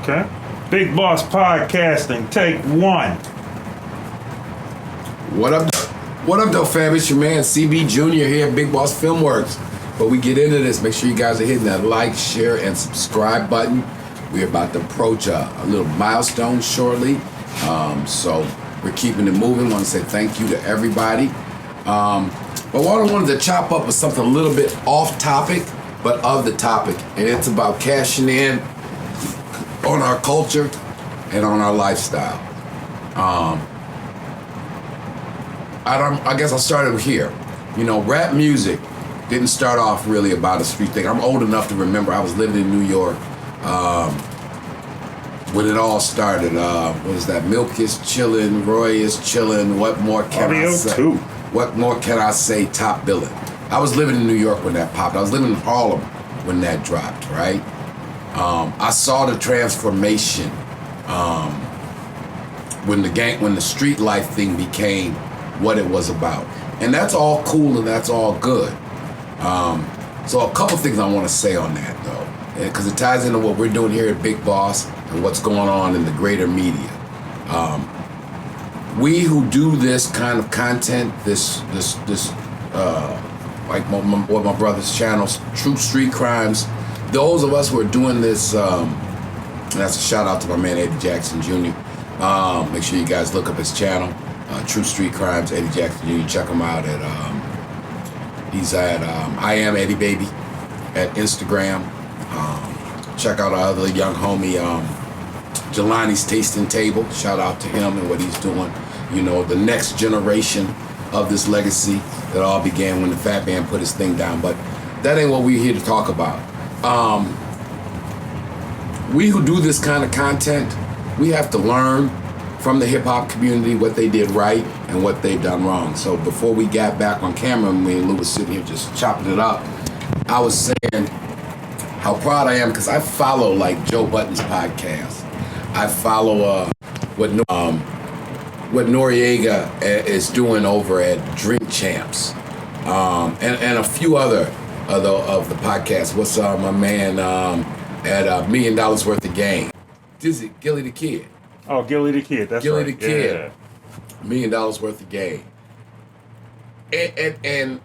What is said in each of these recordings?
Okay. Big Boss Podcasting, take one. What up, though, fam? It's your man, CB Jr. here at Big Boss Filmworks. But we get into this, make sure you guys are hitting that like, share, and subscribe button. We're about to approach a little milestone shortly. So we're keeping it moving. Want to say thank you to everybody. But what I wanted to chop up was something a little bit off topic, but of the topic. And it's about cashing in on our culture and on our lifestyle. I guess I'll start here. You know, rap music didn't start off really about a street thing. I'm old enough to remember I was living in New York when it all started. What was that? Milk is chillin', Roy is chillin'. What more can I say? Too. What more can I say? Top billing. I was living in New York when that popped. I was living in Harlem when that dropped, right? I saw the transformation when the street life thing became what it was about. And that's all cool and that's all good. So a couple things I want to say on that, though, because it ties into what we're doing here at Big Boss and what's going on in the greater media. We who do this kind of content, like my brother's channels, True Street Crimes, those of us who are doing this, and that's a shout out to my man Eddie Jackson Jr. Make sure you guys look up his channel, True Street Crimes, Eddie Jackson Jr. Check him out at, he's at I Am Eddie Baby at Instagram. Check out our other young homie, Jelani's Tasting Table. Shout out to him and what he's doing. You know, the next generation of this legacy that all began when the Fat Man put his thing down. But that ain't what we're here to talk about. We who do this kind of content, we have to learn from the hip hop community what they did right and what they've done wrong. So before we got back on camera and me and Lou was sitting here just chopping it up, I was saying how proud I am because I follow like Joe Budden's podcast. I follow what Noriega is doing over at Drink Champs, and a few other of the podcasts. What's my man at $1 Million Worth of Game? Is it Gilly the Kid? Oh, Gilly the Kid. That's Gilly right. the Kid. Yeah. $1 Million Worth of Game. And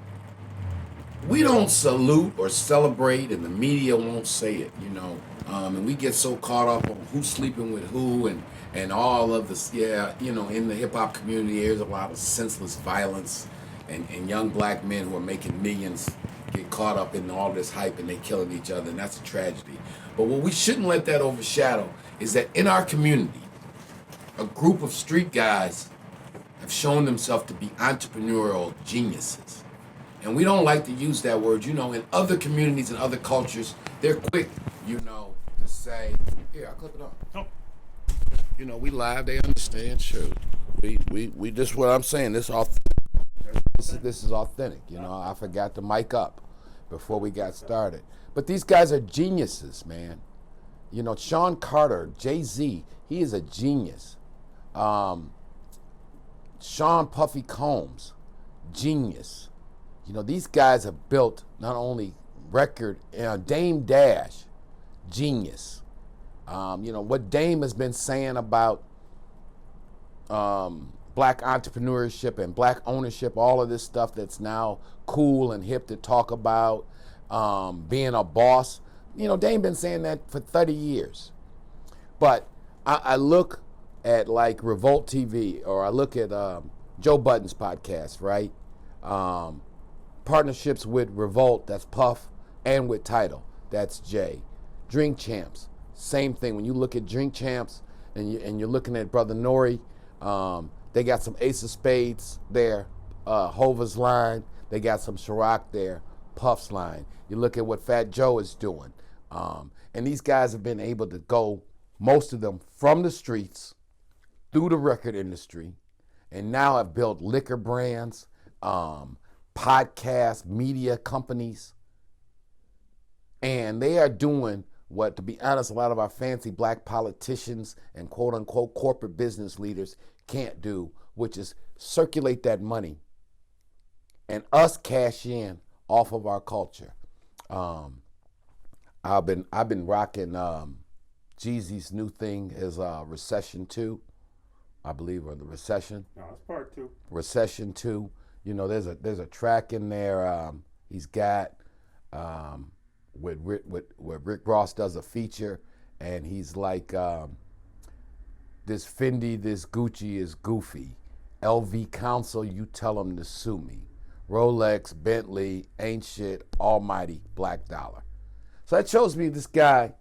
we don't salute or celebrate, and the media won't say it, you know. And we get so caught up on who's sleeping with who and all of this, you know, in the hip-hop community, there's a lot of senseless violence and young black men who are making millions get caught up in all this hype and they killing each other, and that's a tragedy. But what we shouldn't let that overshadow is that in our community, a group of street guys have shown themselves to be entrepreneurial geniuses. And we don't like to use that word. You know, in other communities and other cultures, they're quick, you know, to say, here, I'll clip it on. Oh. You know, we live, they understand, sure. We just what I'm saying, this is authentic, you know. I forgot to mic up before we got started. But these guys are geniuses, man. You know, Sean Carter, Jay-Z, he is a genius. Sean Puffy Combs, genius. You know, these guys have built not only record, Dame Dash, genius. You know, what Dame has been saying about black entrepreneurship and black ownership, all of this stuff that's now cool and hip to talk about, being a boss. You know, Dame been saying that for 30 years. But I look at like Revolt TV, or I look at Joe Budden's podcast, right? Partnerships with Revolt, that's Puff, and with Tidal, that's Jay. Drink Champs, same thing. When you look at Drink Champs and you're looking at Brother Nori, they got some Ace of Spades there, Hova's line. They got some Ciroc there, Puff's line. You look at what Fat Joe is doing. And these guys have been able to go, most of them, from the streets through the record industry, and now have built liquor brands, podcast, media companies. And they are doing what, to be honest, a lot of our fancy black politicians and quote unquote corporate business leaders can't do, which is circulate that money and us cash in off of our culture. I've been rocking Jeezy's new thing is Recession 2, I believe, or the Recession. No, it's part two. Recession 2. You know, there's a track in there he's got where Rick Ross does a feature, and he's like, this Fendi, this Gucci is goofy. LV counsel, you tell them to sue me. Rolex, Bentley, ain't shit, almighty black dollar. So that shows me this guy,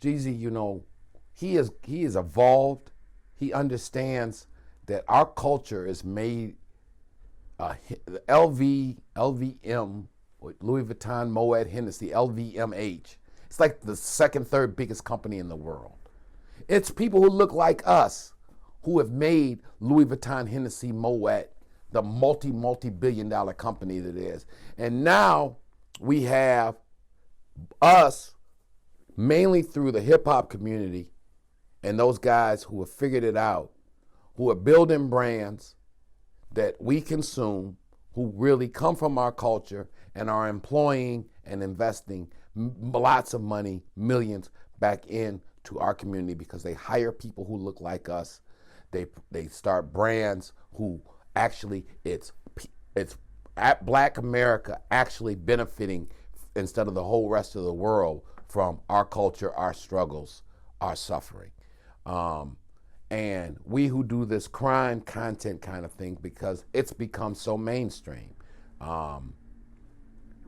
Jeezy, you know, he is evolved. He understands that our culture is made, LVM, Louis Vuitton, Moet, Hennessy, LVMH. It's like the second, third biggest company in the world. It's people who look like us who have made Louis Vuitton, Hennessy, Moet the multi-billion-dollar company that it is. And now we have us, mainly through the hip-hop community and those guys who have figured it out, who are building brands that we consume, who really come from our culture and are employing and investing lots of money, millions, back into our community because they hire people who look like us. They start brands who actually it's at Black America actually benefiting instead of the whole rest of the world from our culture, our struggles, our suffering. And we who do this crime content kind of thing, because it's become so mainstream,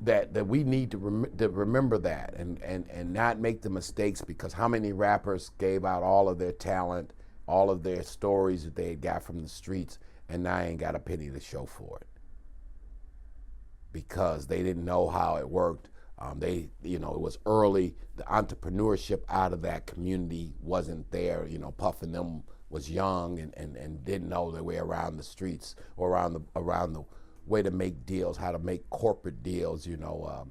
that we need to remember that and not make the mistakes, because how many rappers gave out all of their talent, all of their stories that they had got from the streets, and now ain't got a penny to show for it because they didn't know how it worked. It was early. The entrepreneurship out of that community wasn't there. You know, Puff and them was young and didn't know their way around the streets or around the way to make deals, how to make corporate deals. You know,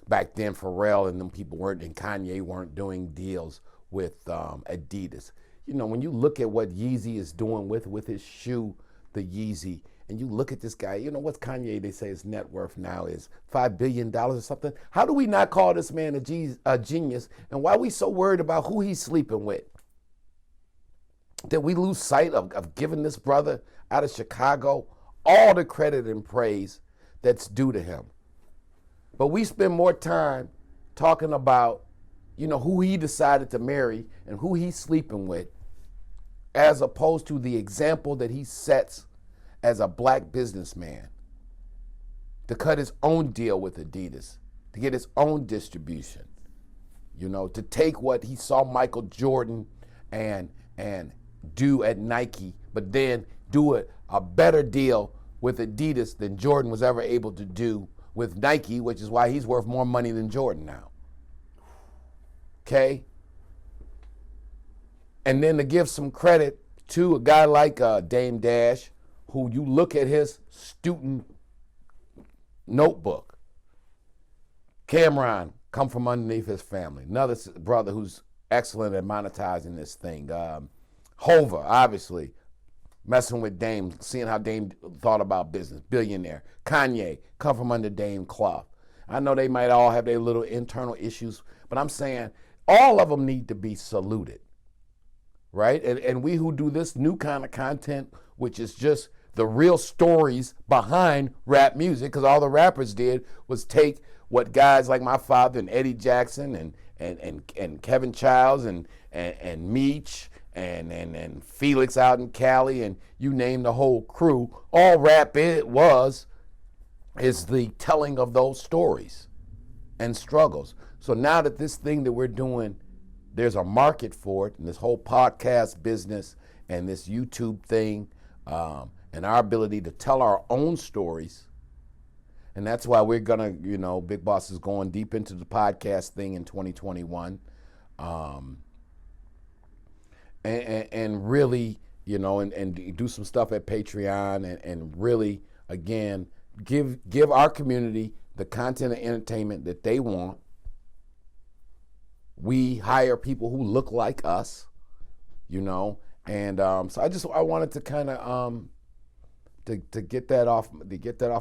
back then Pharrell and them people and Kanye weren't doing deals with Adidas. You know, when you look at what Yeezy is doing with his shoe, the Yeezy, and you look at this guy, you know, what's Kanye, they say his net worth now is $5 billion or something. How do we not call this man a genius? And why are we so worried about who he's sleeping with? Did we lose sight of giving this brother out of Chicago all the credit and praise that's due to him? But we spend more time talking about, you know, who he decided to marry and who he's sleeping with, as opposed to the example that he sets as a black businessman to cut his own deal with Adidas, to get his own distribution, you know, to take what he saw Michael Jordan and do at Nike, but then do a better deal with Adidas than Jordan was ever able to do with Nike, which is why he's worth more money than Jordan now. Okay? And then to give some credit to a guy like Dame Dash, who you look at his student notebook. Cameron come from underneath his family. Another brother who's excellent at monetizing this thing. Hova, obviously, messing with Dame, seeing how Dame thought about business, billionaire. Kanye, come from under Dame Clough. I know they might all have their little internal issues, but I'm saying all of them need to be saluted, right? And we who do this new kind of content, which is just the real stories behind rap music, because all the rappers did was take what guys like my father and Eddie Jackson and Kevin Childs and Meech and Felix out in Cali, and you name the whole crew, all rap is the telling of those stories and struggles. So now that this thing that we're doing, there's a market for it, and this whole podcast business and this YouTube thing, and our ability to tell our own stories. And that's why we're gonna, you know, Big Boss is going deep into the podcast thing in 2021. And really, you know, and do some stuff at Patreon and really, again, give our community the content and entertainment that they want. We hire people who look like us, you know, and so I wanted to kind of to get that off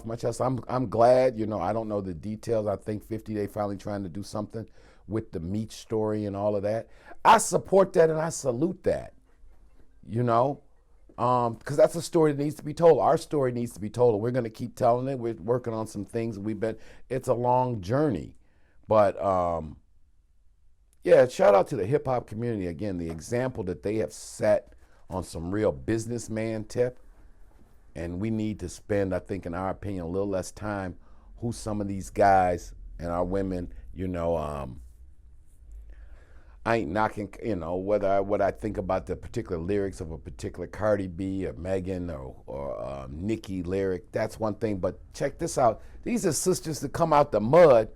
my chest. I'm glad, you know, I don't know the details. I think 50 they finally trying to do something with the Meech story and all of that. I support that and I salute that, you know, because that's a story that needs to be told. Our story needs to be told, and we're going to keep telling it. We're working on some things. It's a long journey, but yeah, shout out to the hip hop community again. The example that they have set on some real businessman tip, and we need to spend, I think, in our opinion, a little less time who some of these guys and our women, you know, I ain't knocking, you know, what I think about the particular lyrics of a particular Cardi B or Megan or Nicki lyric. That's one thing, but check this out. These are sisters that come out the mud,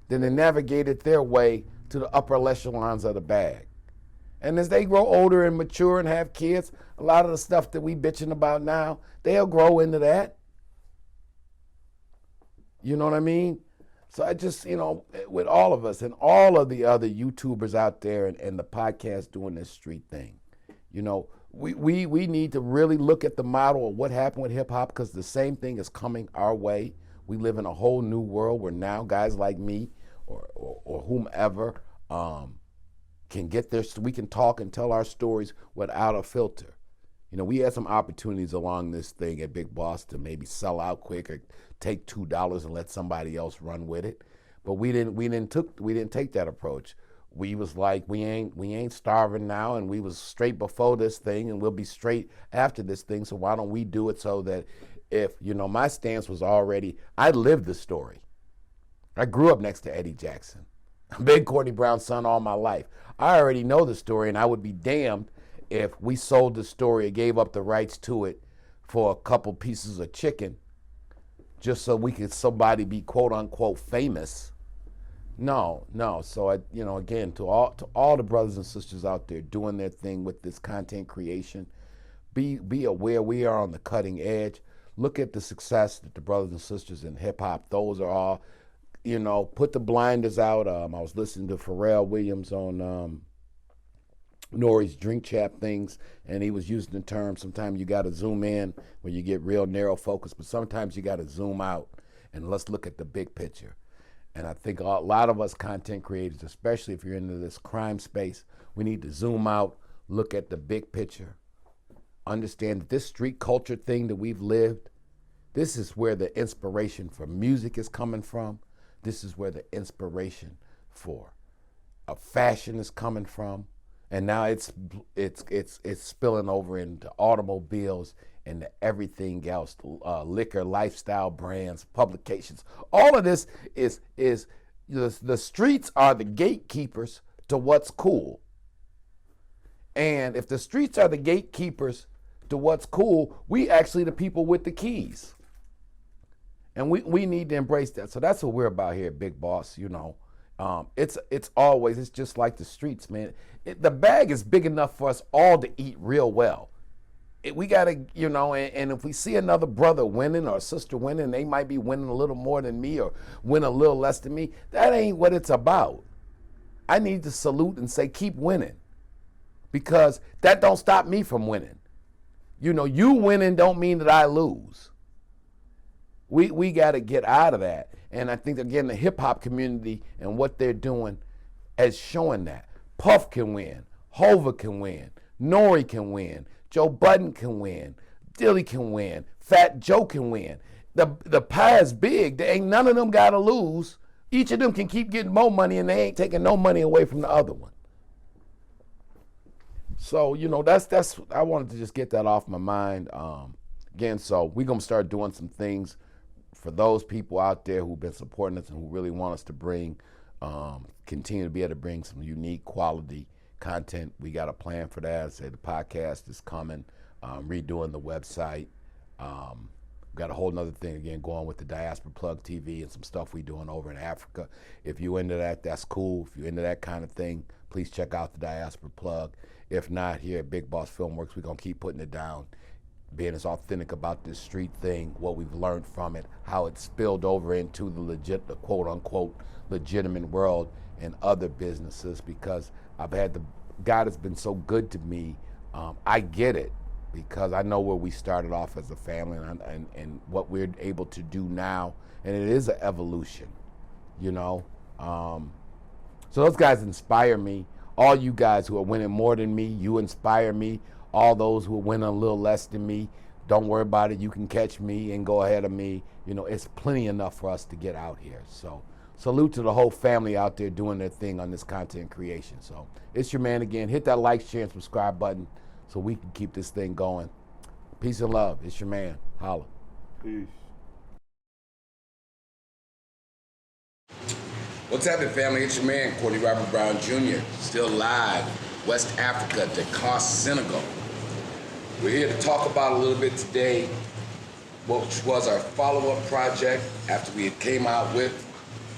then they navigated their way to the upper echelons of the bag. And as they grow older and mature and have kids, a lot of the stuff that we bitching about now, they'll grow into that. You know what I mean? So I just, you know, with all of us and all of the other YouTubers out there and the podcast doing this street thing, you know, we need to really look at the model of what happened with hip hop, because the same thing is coming our way. We live in a whole new world where now guys like me or whomever can get there, so we can talk and tell our stories without a filter. You know, we had some opportunities along this thing at Big Boss to maybe sell out quick or take $2 and let somebody else run with it, but we didn't take that approach. We was like, we ain't starving now, and we was straight before this thing, and we'll be straight after this thing. So why don't we do it so that if, you know, my stance was already, I lived the story. I grew up next to Eddie Jackson. I've been Courtney Brown's son all my life. I already know the story, and I would be damned if we sold the story or gave up the rights to it for a couple pieces of chicken just so we could somebody be quote unquote famous. No. So you know, again, to all the brothers and sisters out there doing their thing with this content creation, be aware we are on the cutting edge. Look at the success that the brothers and sisters in hip hop, those are all, you know, put the blinders out. I was listening to Pharrell Williams on Nori's Drink Champ things, and he was using the term, sometimes you got to zoom in when you get real narrow focus, but sometimes you got to zoom out and let's look at the big picture. And I think a lot of us content creators, especially if you're into this crime space, we need to zoom out, look at the big picture, understand that this street culture thing that we've lived, this is where the inspiration for music is coming from. This is where the inspiration for fashion is coming from. And now it's spilling over into automobiles and everything else, liquor, lifestyle brands, publications. All of this is the streets are the gatekeepers to what's cool. And if the streets are the gatekeepers to what's cool, we actually the people with the keys. And we need to embrace that. So that's what we're about here at Big Boss, you know. It's just like the streets, man. The bag is big enough for us all to eat real well. We gotta, you know, and if we see another brother winning or sister winning, they might be winning a little more than me or win a little less than me. That ain't what it's about. I need to salute and say, keep winning, because that don't stop me from winning. You know, you winning don't mean that I lose. We got to get out of that. And I think, again, the hip-hop community and what they're doing is showing that. Puff can win. Hova can win. Nori can win. Joe Budden can win. Dilly can win. Fat Joe can win. The pie is big. There ain't none of them got to lose. Each of them can keep getting more money, and they ain't taking no money away from the other one. So, you know, that's I wanted to just get that off my mind. Again, so we're going to start doing some things for those people out there who've been supporting us and who really want us to continue to be able to bring some unique quality content. We got a plan for that. I say the podcast is coming, redoing the website. Got a whole nother thing again going with the Diaspora Plug TV and some stuff we doing over in Africa. If you into that, that's cool. If you're into that kind of thing, please check out the Diaspora Plug. If not, here at Big Boss Filmworks, we're gonna keep putting it down, being as authentic about this street thing, what we've learned from it, how it spilled over into the quote unquote legitimate world and other businesses, because God has been so good to me. I get it, because I know where we started off as a family and what we're able to do now, and it is an evolution, you know. So those guys inspire me. All you guys who are winning more than me, you inspire me. All those who are winning a little less than me, don't worry about it. You can catch me and go ahead of me. You know, it's plenty enough for us to get out here. So salute to the whole family out there doing their thing on this content creation. So it's your man again. Hit that like, share, and subscribe button so we can keep this thing going. Peace and love. It's your man. Holla. Peace. What's happening, family? It's your man, Courtney Robert Brown Jr., still live, West Africa, Dakar, Senegal. We're here to talk about a little bit today, which was our follow-up project after we had came out with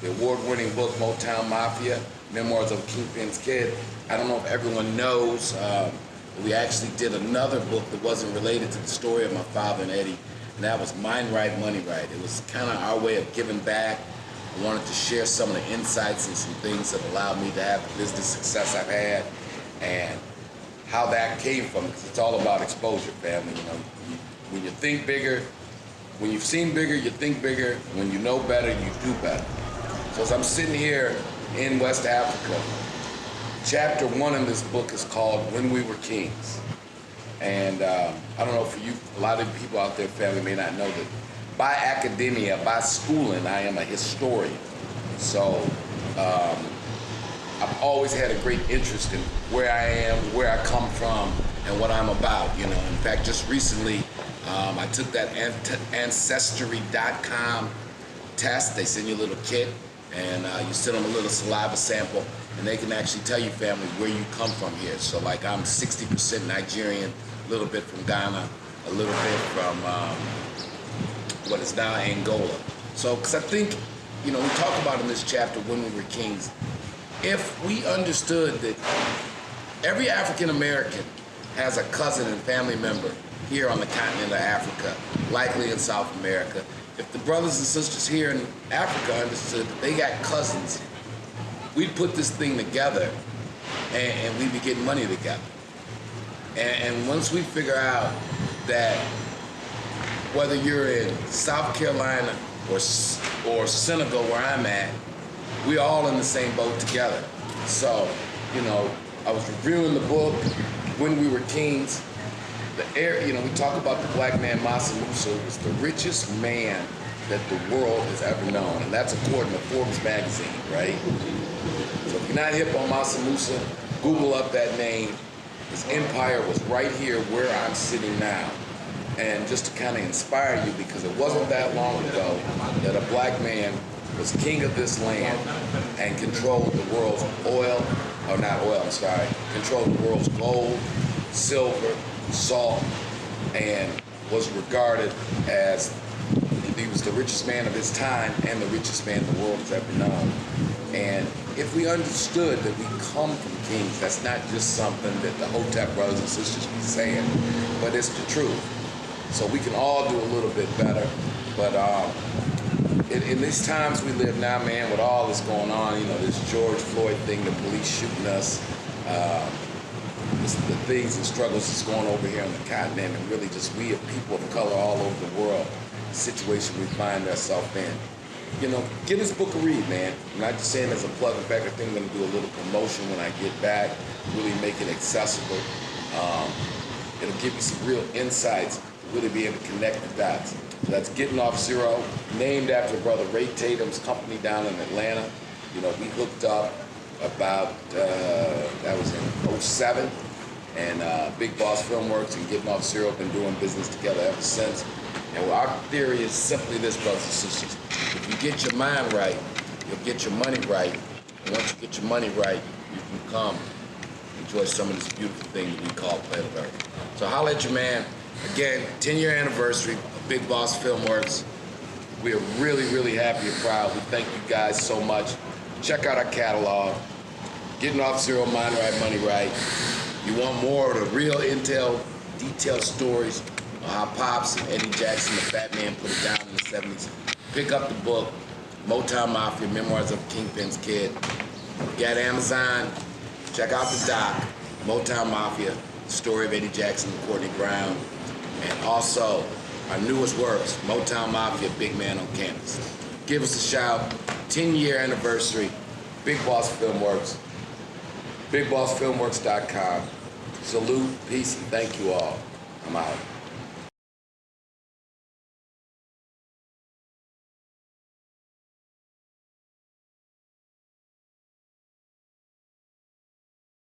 the award-winning book, Motown Mafia, Memoirs of a Kingpin's Kid. I don't know if everyone knows, we actually did another book that wasn't related to the story of my father and Eddie, and that was Mind Right, Money Right. It was kind of our way of giving back. I wanted to share some of the insights and some things that allowed me to have the business success I've had and how that came from, because it's all about exposure, family. You know, when you think bigger, when you've seen bigger, you think bigger. When you know better, you do better. So as I'm sitting here in West Africa, chapter 1 in this book is called When We Were Kings. And I don't know, for you, a lot of people out there, family, may not know that by academia, by schooling, I am a historian. So I've always had a great interest in where I am, where I come from, and what I'm about. You know, in fact, just recently, I took that Ancestry.com test. They send you a little kit, and you send them a little saliva sample, and they can actually tell you, family, where you come from here. So, like, I'm 60% Nigerian, a little bit from Ghana, a little bit from what is now Angola. So, because I think, you know, we talk about in this chapter, When We Were Kings, if we understood that every African American has a cousin and family member here on the continent of Africa, likely in South America, if the brothers and sisters here in Africa understood that they got cousins, we'd put this thing together and we'd be getting money together. And once we figure out that whether you're in South Carolina or Senegal, where I'm at, we're all in the same boat together. So, you know, I was reviewing the book, When We Were Kings. You know, we talk about the black man, Mansa Musa, who was the richest man that the world has ever known. And that's according to Forbes magazine, right? So if you're not hip on Mansa Musa, Google up that name. His empire was right here where I'm sitting now. And just to kind of inspire you, because it wasn't that long ago that a black man was king of this land and controlled the world's oil, or not oil, I'm sorry, controlled the world's gold, silver, salt, and was regarded as, he was the richest man of his time and the richest man the world has ever known. And if we understood that we come from kings, that's not just something that the Hotep brothers and sisters be saying, but it's the truth. So we can all do a little bit better. But in these times we live now, man, with all this going on, you know, this George Floyd thing, the police shooting us, the things and struggles that's going over here on the continent, and really just we as people of color all over the world, the situation we find ourselves in. You know, give this book a read, man. I'm not just saying as a plug. In fact, I think I'm going to do a little promotion when I get back, really make it accessible. It'll give you some real insights to really be able to connect the dots. So that's Gittin Off Zero, named after Brother Ray Tatum's company down in Atlanta. You know, we hooked up about, that was in 07, and Big Boss Filmworks and Gittin Off Zero have been doing business together ever since. And our theory is simply this, brothers and sisters. If you get your mind right, you'll get your money right. And once you get your money right, you can come enjoy some of this beautiful thing that we call planet Earth. So holla at your man. Again, 10-year anniversary of Big Boss Filmworks. We are really, really happy and proud. We thank you guys so much. Check out our catalog. Gittin Off Zero, Mind Right, Money Right. You want more of the real intel, detailed stories on how Pops and Eddie Jackson, the Fat Man, put it down in the 70s. Pick up the book, Motown Mafia, Memoirs of a Kingpin's Kid. Get Amazon. Check out the doc, Motown Mafia, the story of Eddie Jackson and Courtney Brown. And also, our newest works, Motown Mafia, Big Man on Campus. Give us a shout. 10-year anniversary. Big Boss Filmworks, BigBossFilmworks.com. Salute, peace, and thank you all. I'm out.